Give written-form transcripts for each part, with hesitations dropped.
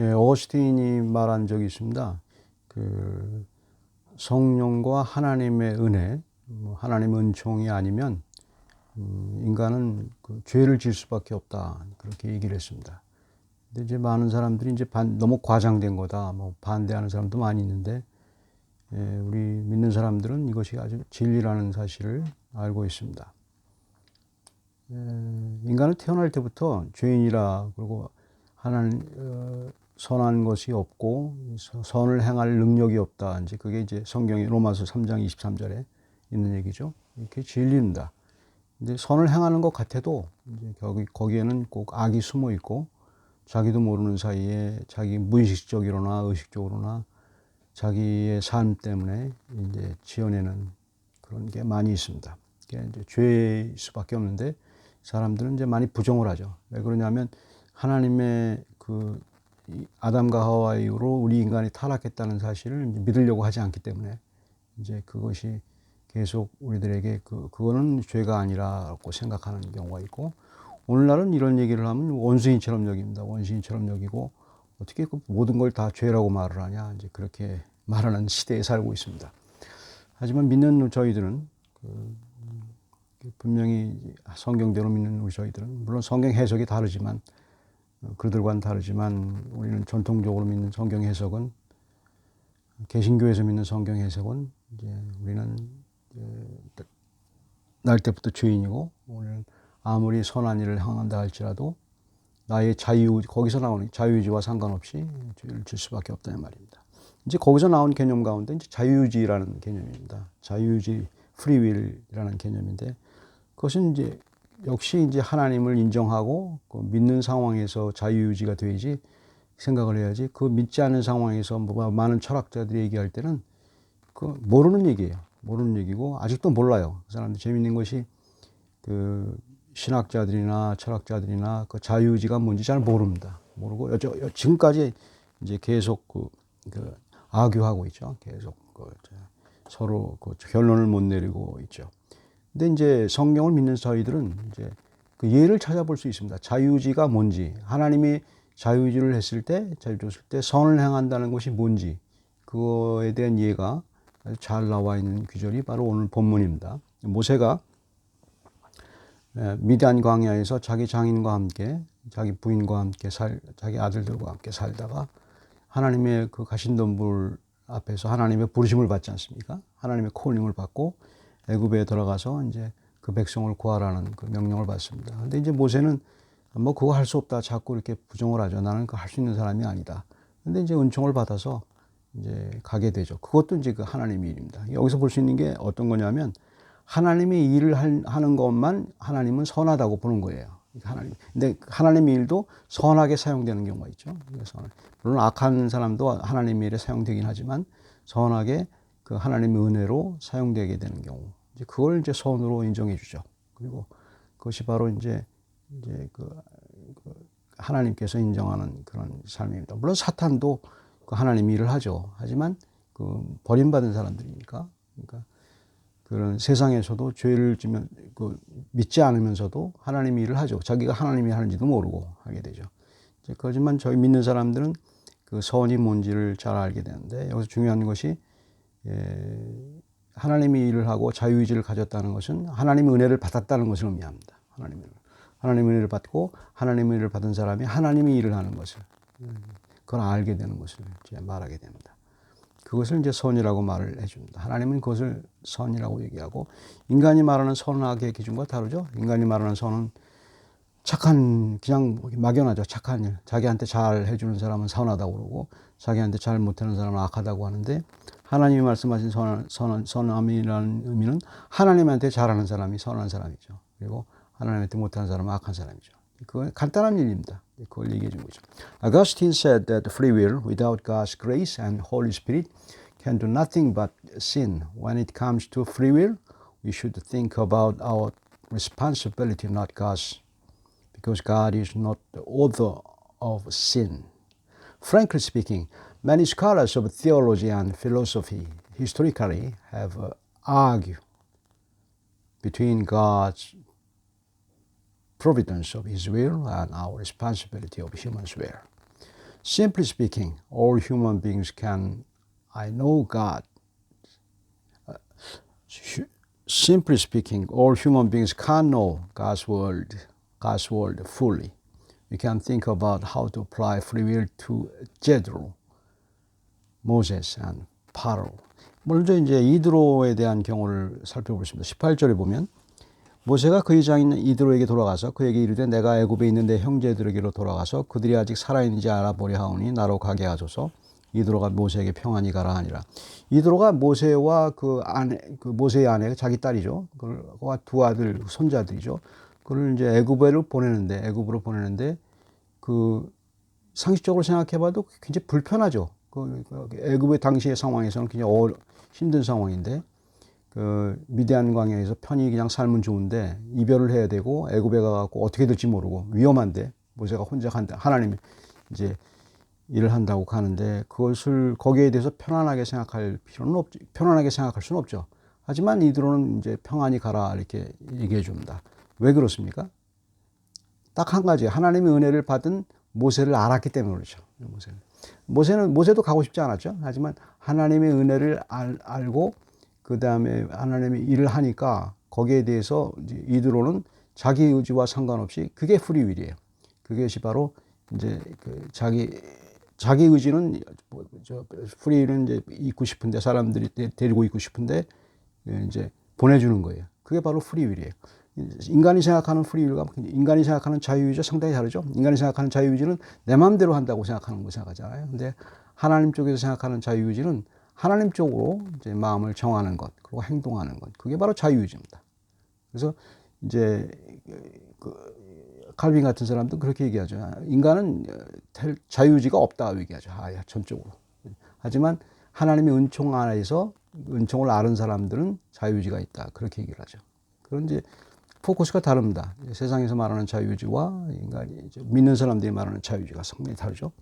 예, 어거스틴이 말한 적이 있습니다. 그 성령과 하나님의 은혜, 하나님의 은총이 아니면 인간은 그 죄를 질 수밖에 없다. 그렇게 얘기를 했습니다. 근데 이제 많은 사람들이 이제 너무 과장된 거다. 뭐 반대하는 사람도 많이 있는데, 예, 우리 믿는 사람들은 이것이 아주 진리라는 사실을 알고 있습니다. 예, 인간은 태어날 때부터 죄인이라, 그리고 하나님 선한 것이 없고 선을 행할 능력이 없다. 이제 그게 이제 성경의 로마서 3장 23절에 있는 얘기죠. 이렇게 진리입니다. 근데 선을 행하는 것 같아도 이제 거기에는 꼭 악이 숨어 있고 자기도 모르는 사이에 자기 무의식적으로나 의식적으로나 자기의 삶 때문에 이제 지어내는 그런 게 많이 있습니다. 그게 이제 죄일 수밖에 없는데 사람들은 이제 많이 부정을 하죠. 왜 그러냐면 하나님의 그 아담과 하와 이후로 우리 인간이 타락했다는 사실을 믿으려고 하지 않기 때문에 이제 그것이 계속 우리들에게 그거는 죄가 아니라고 생각하는 경우가 있고, 오늘날은 이런 얘기를 하면 원수인처럼 여깁니다. 원수인처럼 여기고 어떻게 그 모든 걸 다 죄라고 말을 하냐, 이제 그렇게 말하는 시대에 살고 있습니다. 하지만 믿는 저희들은 분명히 성경대로 믿는 우리 저희들은 물론 성경 해석이 다르지만 그들과는 다르지만 우리는 전통적으로 믿는 성경 해석은, 개신교에서 믿는 성경 해석은 이제 우리는 날 때부터 죄인이고 우리는 아무리 선한 일을 행한다 할지라도 나의 거기서 나오는 자유의지와 상관없이 죄를 질 수밖에 없다는 말입니다. 이제 거기서 나온 개념 가운데 이제 자유의지라는 개념입니다. 자유의지, 프리윌이라는 개념인데, 그것은 이제 역시 이제 하나님을 인정하고 믿는 상황에서 자유의지가 되야지 생각을 해야지, 그 믿지 않는 상황에서 많은 철학자들이 얘기할 때는 그 모르는 얘기예요. 모르는 얘기고 아직도 몰라요. 그 사람들 재밌는 것이 그 신학자들이나 철학자들이나 그 자유의지가 뭔지 잘 모릅니다. 모르고 지금까지 이제 계속 아규하고 있죠. 계속 서로 결론을 못 내리고 있죠. 근데 이제 성경을 믿는 저희들은 이제 그 예를 찾아볼 수 있습니다. 자유의지가 뭔지, 하나님이 자유의지를 했을 때, 자유 줬을 때 선을 행한다는 것이 뭔지, 그거에 대한 예가 아주 잘 나와 있는 구절이 바로 오늘 본문입니다. 모세가 미디안 광야에서 자기 장인과 함께, 자기 부인과 함께 자기 아들들과 함께 살다가 하나님의 그 가신덤불 앞에서 하나님의 부르심을 받지 않습니까? 하나님의 콜링을 받고 애굽에 들어가서 이제 그 백성을 구하라는 그 명령을 받습니다. 근데 이제 모세는 뭐 그거 할 수 없다 자꾸 이렇게 부정을 하죠. 나는 그거 할 수 있는 사람이 아니다. 근데 이제 은총을 받아서 이제 가게 되죠. 그것도 이제 그 하나님의 일입니다. 여기서 볼 수 있는 게 어떤 거냐면, 하나님의 일을 하는 것만 하나님은 선하다고 보는 거예요. 근데 하나님의 일도 선하게 사용되는 경우가 있죠. 그래서 물론 악한 사람도 하나님의 일에 사용되긴 하지만 선하게 그 하나님의 은혜로 사용되게 되는 경우, 이제 그걸 이제 선으로 인정해 주죠. 그리고 그것이 바로 이제 하나님께서 인정하는 그런 삶입니다. 물론 사탄도 그 하나님의 일을 하죠. 하지만 그 버림받은 사람들이니까, 그러니까 그런 세상에서도 죄를 지면 믿지 않으면서도 하나님의 일을 하죠. 자기가 하나님이 하는지도 모르고 하게 되죠. 그렇지만 저희 믿는 사람들은 그 선이 뭔지를 잘 알게 되는데, 여기서 중요한 것이 하나님의 일을 하고 자유의지를 가졌다는 것은 하나님의 은혜를 받았다는 것을 의미합니다. 하나님의 은혜를 받고 하나님의 은혜를 받은 사람이 하나님의 일을 하는 것을, 그걸 알게 되는 것을 이제 말하게 됩니다. 그것을 이제 선이라고 말을 해줍니다. 하나님은 그것을 선이라고 얘기하고, 인간이 말하는 선악의 기준과 다르죠. 인간이 말하는 선은 그냥 막연하죠. 착한 일. 자기한테 잘 해주는 사람은 선하다고 그러고, 자기한테 잘 못하는 사람은 악하다고 하는데, 하나님이 말씀하신 선함이라는 의미는 하나님한테 잘하는 사람이 선한 사람이죠. 그리고 하나님한테 못하는 사람은 악한 사람이죠. 그건 간단한 일입니다. 그걸 얘기해 준 거죠. Augustine said that free will without God's grace and Holy Spirit can do nothing but sin. When it comes to free will, we should think about our responsibility, not God's, because God is not the author of sin. Frankly speaking, many scholars of theology and philosophy historically have argued between God's providence of His will and our responsibility of human's will. Simply speaking, all human beings can, I know God. Simply speaking, all human beings can know God's word fully. We can think about how to apply free will to Jethro, Moses, and Pharaoh. 먼저 이제 이드로에 대한 경우를 살펴보겠습니다. 18절에 보면 모세가 그의 장인 이드로에게 돌아가서 그에게 이르되 내가 애굽에 있는 내 형제들에게로 돌아가서 그들이 아직 살아있는지 알아보려 하오니 나로 가게 하소서. 이드로가 모세에게 평안히 가라 하니라. 이드로가 모세와 그 모세의 아내 자기 딸이죠. 그와 두 아들 손자들이죠. 그를 이제 애굽으로 보내는데 그 상식적으로 생각해봐도 굉장히 불편하죠. 그 애굽의 당시의 상황에서는 굉장히 힘든 상황인데 그 미디안 광야에서 편히 그냥 살면 좋은데 이별을 해야 되고 애굽에 가갖고 어떻게 될지 모르고 위험한데 모세가 혼자 하나님이 이제 일을 한다고 가는데 그것을 거기에 대해서 편안하게 생각할 수는 없죠. 하지만 이들은 이제 평안히 가라 이렇게 얘기해 줍니다. 왜 그렇습니까? 딱 한 가지, 하나님의 은혜를 받은 모세를 알았기 때문에 그렇죠. 모세도 가고 싶지 않았죠. 하지만 하나님의 은혜를 알고 그 다음에 하나님의 일을 하니까 거기에 대해서 이드로는 자기 의지와 상관없이 그게 프리윌이에요. 그것이 바로 이제 그 자기 의지는 프리윌은 이제 있고 싶은데 사람들이 데리고 있고 싶은데 이제 보내주는 거예요. 그게 바로 프리윌이에요. 인간이 생각하는 프리윌과 인간이 생각하는 자유의지가 상당히 다르죠. 인간이 생각하는 자유의지는 내 마음대로 한다고 생각하는 거 생각하잖아요. 근데 하나님 쪽에서 생각하는 자유의지는 하나님 쪽으로 이제 마음을 정하는 것, 그리고 행동하는 것. 그게 바로 자유의지입니다. 그래서 이제 칼빈 같은 사람도 그렇게 얘기하죠. 인간은 자유의지가 없다 얘기하죠. 전적으로. 하지만 하나님의 은총 안에서 은총을 아는 사람들은 자유의지가 있다. 그렇게 얘기를 하죠. 그런 이제 포커스가 다릅니다. 세상에서 말하는 자유의지와 인간이 믿는 사람들이 말하는 자유의지가 상당히 다르죠.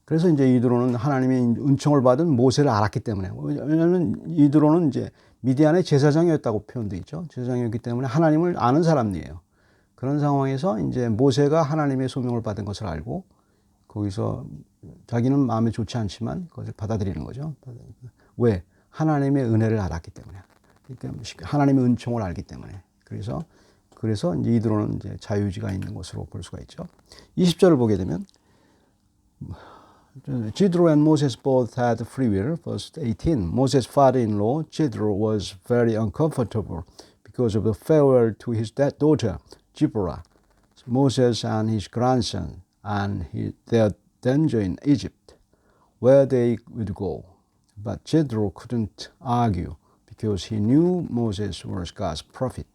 그래서 이제 이드로는 하나님의 은총을 받은 모세를 알았기 때문에, 왜냐하면 이드로는 이제 미디안의 제사장이었다고 표현되어 있죠. 제사장이었기 때문에 하나님을 아는 사람이에요. 그런 상황에서 이제 모세가 하나님의 소명을 받은 것을 알고 거기서 자기는 마음에 좋지 않지만 그것을 받아들이는 거죠. 왜? 하나님의 은혜를 알았기 때문에. 그러니까 하나님의 은총을 알기 때문에. 그래서 이제 이드로는 이제 자유의지가 있는 것으로 볼 수가 있죠. 20절을 보게 되면 Jethro and Moses both had free will. Verse 18. Moses' father-in-law Jethro was very uncomfortable because of the farewell to his daughter Zipporah. Moses and his grandson and their danger in Egypt, where they would go. But Jethro couldn't argue because he knew Moses was God's prophet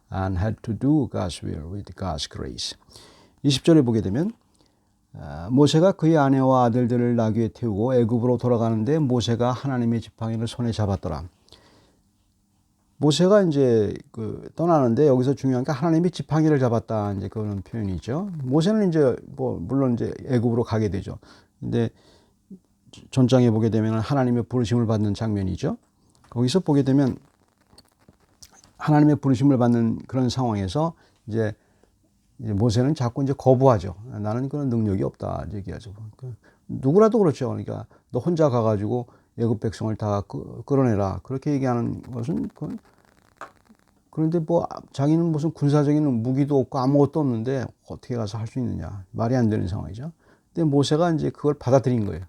and had to do God's will with God's grace. 20절에 보게 되면 모세가 그의 아내와 아들들을 나귀에 태우고 애굽으로 돌아가는데 모세가 하나님의 지팡이를 손에 잡았더라. 모세가 이제 떠나는데 여기서 중요한 게 하나님이 지팡이를 잡았다 이제 그런 표현이죠. 모세는 이제 물론 이제 애굽으로 가게 되죠. 근데 전장에 보게 되면 하나님의 부르심을 받는 장면이죠. 거기서 보게 되면 하나님의 부르심을 받는 그런 상황에서 이제 모세는 자꾸 이제 거부하죠. 나는 그런 능력이 없다 얘기하죠. 누구라도 그렇죠. 그러니까 너 혼자 가가지고 애굽 백성을 다 끌어내라 그렇게 얘기하는 것은 그런데 자기는 무슨 군사적인 무기도 없고 아무것도 없는데 어떻게 가서 할 수 있느냐 말이 안 되는 상황이죠. 근데 모세가 이제 그걸 받아들인 거예요.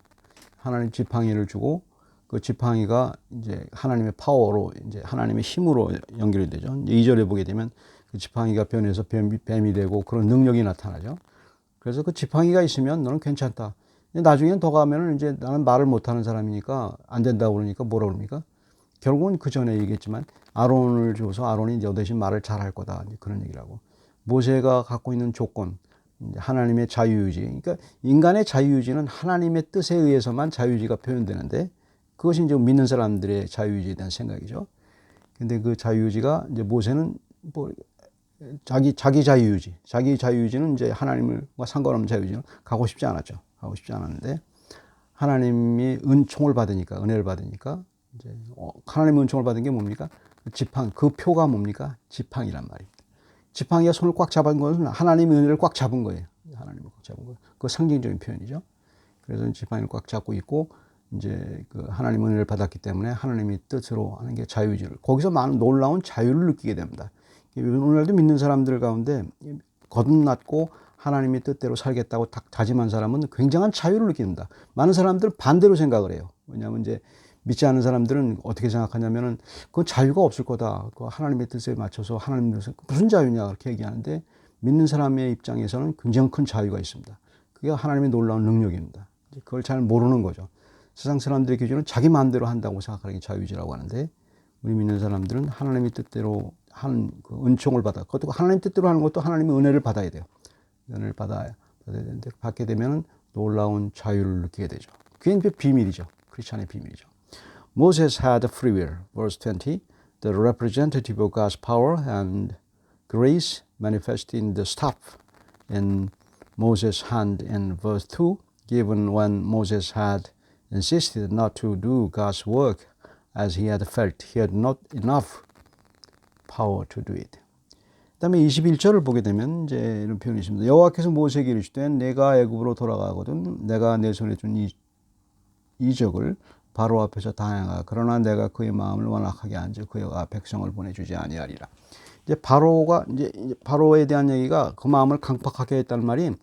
하나님 지팡이를 주고 그 지팡이가 이제 하나님의 파워로 이제 하나님의 힘으로 연결이 되죠. 2절에 보게 되면 그 지팡이가 변해서 뱀이 되고 그런 능력이 나타나죠. 그래서 그 지팡이가 있으면 너는 괜찮다. 나중에는 더 가면은 이제 나는 말을 못하는 사람이니까 안 된다고 그러니까 뭐라 그럽니까? 결국은 그 전에 얘기했지만 아론을 줘서 아론이 너 대신 말을 잘할 거다. 그런 얘기라고. 모세가 갖고 있는 조건, 하나님의 자유의지. 그러니까 인간의 자유의지는 하나님의 뜻에 의해서만 자유의지가 표현되는데 그것이 이제 믿는 사람들의 자유의지에 대한 생각이죠. 근데 그 자유의지가 이제 모세는 자기 자유의지는 이제 하나님과 상관없는 자유의지는 가고 싶지 않았죠. 가고 싶지 않았는데 하나님이 은총을 받으니까 은혜를 받으니까 이제 하나님의 은총을 받은 게 뭡니까? 그 표가 뭡니까? 지팡이란 말입니다. 지팡이가 손을 꽉 잡은 것은 하나님의 은혜를 꽉 잡은 거예요. 하나님을 꽉 잡은 거. 그 상징적인 표현이죠. 그래서 지팡이를 꽉 잡고 있고 이제 그 하나님 은혜를 받았기 때문에 하나님이 뜻으로 하는 게 자유의지를 거기서 많은 놀라운 자유를 느끼게 됩니다. 오늘날도 믿는 사람들 가운데 거듭났고 하나님의 뜻대로 살겠다고 딱 다짐한 사람은 굉장한 자유를 느낍니다. 많은 사람들은 반대로 생각을 해요. 왜냐하면 이제 믿지 않는 사람들은 어떻게 생각하냐면은 그건 자유가 없을 거다. 그 하나님의 뜻에 맞춰서 하나님 뜻에 무슨 자유냐 그렇게 얘기하는데 믿는 사람의 입장에서는 굉장히 큰 자유가 있습니다. 그게 하나님의 놀라운 능력입니다. 그걸 잘 모르는 거죠. 세상 사람들의 기준은 자기 마음대로 한다고 생각하는 게 자유지라고 하는데 우리 믿는 사람들은 하나님의 뜻대로 한 그 은총을 받아 그것도 하나님 뜻대로 하는 것도 하나님의 은혜를 받아야 돼요. 은혜를 받아야 되는데 받게 되면 놀라운 자유를 느끼게 되죠. 그게 이제 비밀이죠. 크리스찬의 비밀이죠. Moses had free will, verse 20, the representative of God's power and grace manifested in the staff in Moses' hand in verse 2, given when Moses had insisted not to do God's work as he had felt he had not enough power to do it. 그 다음에 21절을 보게 되면 이제 이런 표현이 있습니다. 여호와께서 모세에게 이르시되 내가 애굽으로 돌아가거든 내가 내 손에 준 이적을 바로 앞에서 다행하라. 그러나 내가 그의 마음을 완악하게 한즉 그가 백성을 보내주지 아니하리라. 이제 바로가 이제 바로에 대한 얘기가 그 마음을 강팍하게 했다는 말이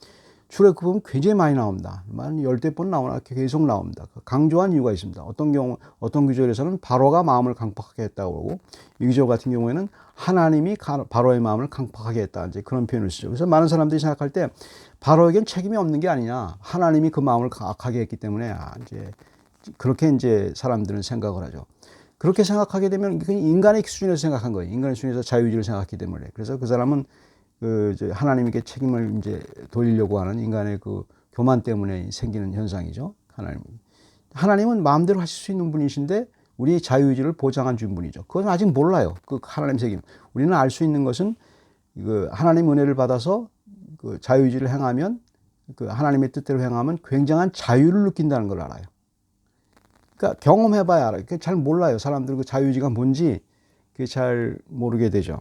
출애굽은 굉장히 많이 나옵니다. 한 10번 나오나 계속 나옵니다. 강조한 이유가 있습니다. 어떤 구절에서는 바로가 마음을 강팍하게 했다고 그러고 이 구절 같은 경우에는 하나님이 바로의 마음을 강팍하게 했다. 이제 그런 표현을 쓰죠. 그래서 많은 사람들이 생각할 때 바로에겐 책임이 없는 게 아니냐. 하나님이 그 마음을 악하게 했기 때문에 이제 그렇게 이제 사람들은 생각을 하죠. 그렇게 생각하게 되면 인간의 수준에서 생각한 거예요. 인간의 수준에서 자유의지를 생각했기 때문에. 그래서 그 사람은 이제 하나님에게 책임을 이제 돌리려고 하는 인간의 그 교만 때문에 생기는 현상이죠. 하나님은 마음대로 하실 수 있는 분이신데 우리의 자유의지를 보장한 준 분이죠. 그건 아직 몰라요. 그 하나님 책임. 우리는 알 수 있는 것은 그 하나님 은혜를 받아서 그 자유의지를 행하면 그 하나님의 뜻대로 행하면 굉장한 자유를 느낀다는 걸 알아요. 그러니까 경험해봐야 알아요. 잘 몰라요. 사람들 그 자유의지가 뭔지 그게 잘 모르게 되죠.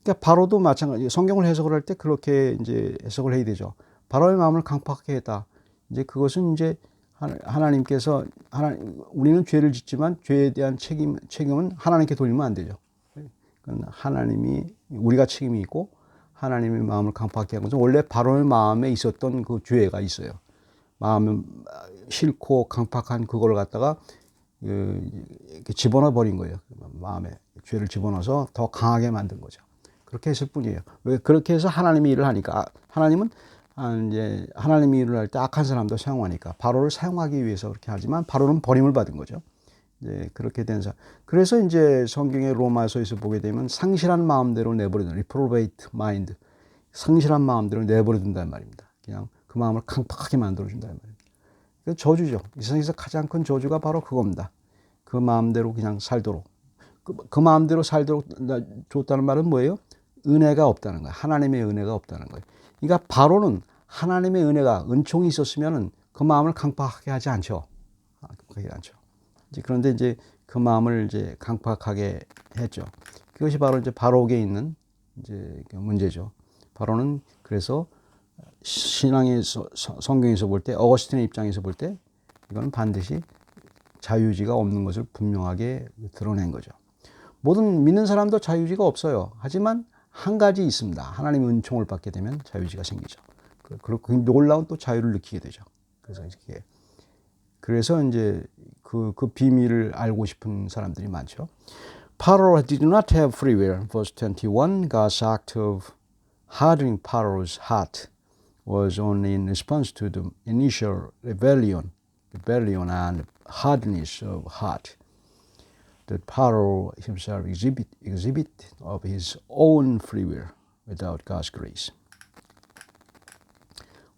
그러니까 바로도 마찬가지. 성경을 해석을 할 때 그렇게 이제 해석을 해야 되죠. 바로의 마음을 강팍하게 했다. 이제 그것은 이제 하나님께서 우리는 죄를 짓지만 죄에 대한 책임은 하나님께 돌리면 안 되죠. 하나님이 우리가 책임이 있고 하나님의 마음을 강팍하게 한 것은 원래 바로의 마음에 있었던 그 죄가 있어요. 마음은 싫고 강팍한 그걸 갖다가 이렇게 집어넣어 버린 거예요. 마음에 죄를 집어넣어서 더 강하게 만든 거죠. 그렇게 했을 뿐이에요. 왜 그렇게 해서 하나님이 일을 하니까 하나님은 이제 하나님이 일을 할 때 악한 사람도 사용하니까 바로를 사용하기 위해서 그렇게 하지만 바로는 버림을 받은 거죠. 이제 그렇게 된 사. 그래서 이제 성경의 로마서에서 보게 되면 상실한 마음대로 내버려둔 reprobate mind, 상실한 마음대로 내버려둔다는 말입니다. 그냥 그 마음을 강팍하게 만들어준다는 말입니다. 그 저주죠. 이 세상에서 가장 큰 저주가 바로 그겁니다. 그 마음대로 그냥 살도록. 그 마음대로 살도록 줬다는 말은 뭐예요? 은혜가 없다는 거예요. 하나님의 은혜가 없다는 거예요. 그러니까 바로는 하나님의 은혜가 은총이 있었으면은 그 마음을 강팍하게 하지 않죠. 강팍하게 않죠. 그런데 이제 그 마음을 이제 강팍하게 했죠. 그것이 바로 이제 바로에게 있는 이제 문제죠. 바로는 그래서 신앙에서 성경에서 볼 때 어거스틴의 입장에서 볼 때 이건 반드시 자유의지가 없는 것을 분명하게 드러낸 거죠. 모든 믿는 사람도 자유의지가 없어요. 하지만 한 가지 있습니다. 하나님의 은총을 받게 되면 자유의지가 생기죠. 그리고 놀라운 또 자유를 느끼게 되죠. 그래서 이제 그 비밀을 알고 싶은 사람들이 많죠. Pharaoh did not have free will. Verse 21, God's act of hardening Pharaoh's heart was only in response to the initial rebellion and hardness of heart that Pharaoh himself exhibit of his own free will without God's grace.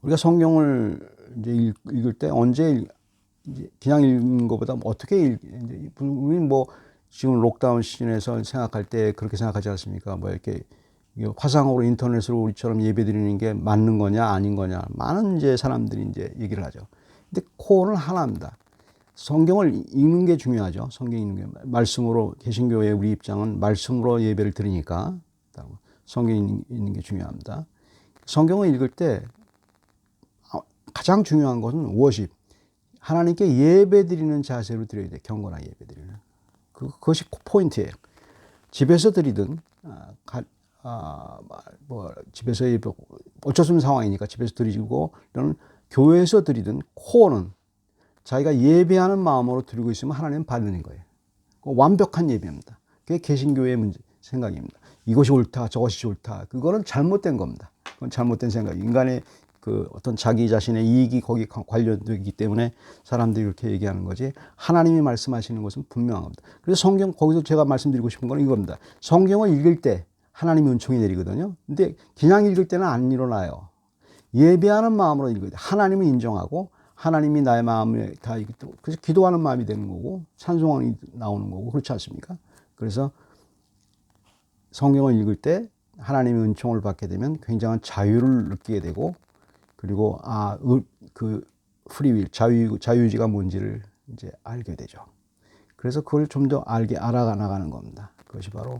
우리가 성경을 이제 읽을 때 언제 그냥 읽는 것보다 어떻게 우리는 뭐 지금 록다운 시즌에서 생각할 때 그렇게 생각하지 않습니까? 뭐 이렇게 화상으로 인터넷으로 우리처럼 예배드리는 게 맞는 거냐 아닌 거냐 많은 이제 사람들이 이제 얘기를 하죠. 근데 코어는 하나입니다. 성경을 읽는 게 중요하죠. 성경 읽는 게 말씀으로 개신교의 우리 입장은 말씀으로 예배를 드리니까 성경 읽는 게 중요합니다. 성경을 읽을 때 가장 중요한 것은 워십. 하나님께 예배드리는 자세로 드려야 돼. 경건하게 예배드리는. 그것이 포인트예요. 집에서 드리든 집에서 예배, 어쩔 수 없는 상황이니까 집에서 드리고 또는 교회에서 드리든 코어는 자기가 예배하는 마음으로 드리고 있으면 하나님은 받는 거예요. 완벽한 예배입니다. 그게 개신교의 문제, 생각입니다. 이것이 옳다, 저것이 옳다. 그거는 잘못된 겁니다. 그건 잘못된 생각. 인간의 그 어떤 자기 자신의 이익이 거기 관련되기 때문에 사람들이 이렇게 얘기하는 거지. 하나님이 말씀하시는 것은 분명합니다. 그래서 성경, 거기서 제가 말씀드리고 싶은 건 이겁니다. 성경을 읽을 때 하나님의 은총이 내리거든요. 근데 그냥 읽을 때는 안 일어나요. 예배하는 마음으로 읽어야 돼. 하나님을 인정하고 하나님이 나의 마음에 다 그래서 기도하는 마음이 되는 거고 찬송이 나오는 거고 그렇지 않습니까? 그래서 성경을 읽을 때 하나님의 은총을 받게 되면 굉장한 자유를 느끼게 되고 그리고 그 프리윌 자유의지가 뭔지를 이제 알게 되죠. 그래서 그걸 좀 더 알아나가는 겁니다. 그것이 바로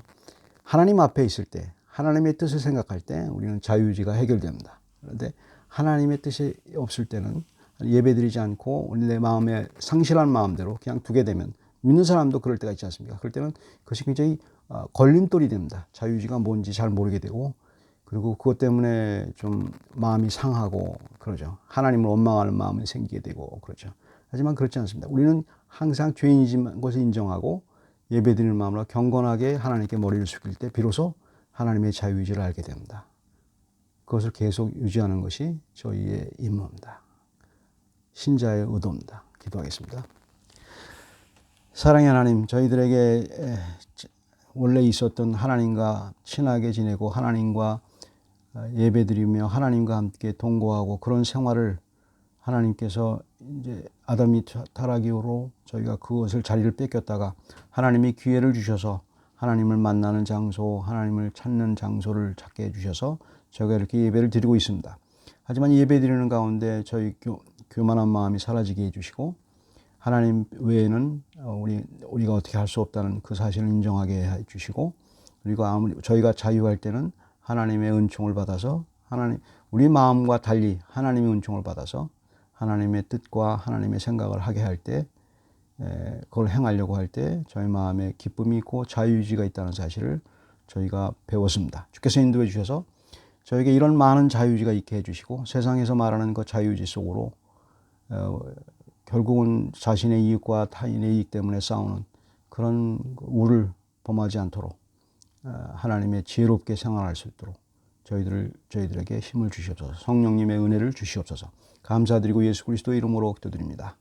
하나님 앞에 있을 때 하나님의 뜻을 생각할 때 우리는 자유의지가 해결됩니다. 그런데 하나님의 뜻이 없을 때는 예배드리지 않고 내 마음에 상실한 마음대로 그냥 두게 되면 믿는 사람도 그럴 때가 있지 않습니까? 그럴 때는 그것이 굉장히 걸림돌이 됩니다. 자유의지가 뭔지 잘 모르게 되고 그리고 그것 때문에 좀 마음이 상하고 그러죠. 하나님을 원망하는 마음이 생기게 되고 그렇죠. 하지만 그렇지 않습니다. 우리는 항상 죄인이지만 것을 인정하고 예배드리는 마음으로 경건하게 하나님께 머리를 숙일 때 비로소 하나님의 자유의지를 알게 됩니다. 그것을 계속 유지하는 것이 저희의 임무입니다. 신자의 의도입니다. 기도하겠습니다. 사랑의 하나님, 저희들에게 원래 있었던 하나님과 친하게 지내고 하나님과 예배드리며 하나님과 함께 동거하고 그런 생활을 하나님께서 이제 아담이 타락 이후로 저희가 그것을 자리를 뺏겼다가 하나님이 기회를 주셔서 하나님을 만나는 장소, 하나님을 찾는 장소를 찾게 해주셔서 저희가 이렇게 예배를 드리고 있습니다. 하지만 예배 드리는 가운데 저희 교만한 마음이 사라지게 해주시고 하나님 외에는 우리가 어떻게 할 수 없다는 그 사실을 인정하게 해주시고 그리고 저희가 자유할 때는 하나님의 은총을 받아서 우리 마음과 달리 하나님의 은총을 받아서 하나님의 뜻과 하나님의 생각을 하게 할 때 그걸 행하려고 할 때 저희 마음에 기쁨이 있고 자유의지가 있다는 사실을 저희가 배웠습니다. 주께서 인도해 주셔서 저에게 이런 많은 자유의지가 있게 해주시고 세상에서 말하는 그 자유의지 속으로 결국은 자신의 이익과 타인의 이익 때문에 싸우는 그런 우를 범하지 않도록 하나님의 지혜롭게 생활할 수 있도록 저희들에게 힘을 주시옵소서. 성령님의 은혜를 주시옵소서. 감사드리고 예수 그리스도의 이름으로 기도드립니다.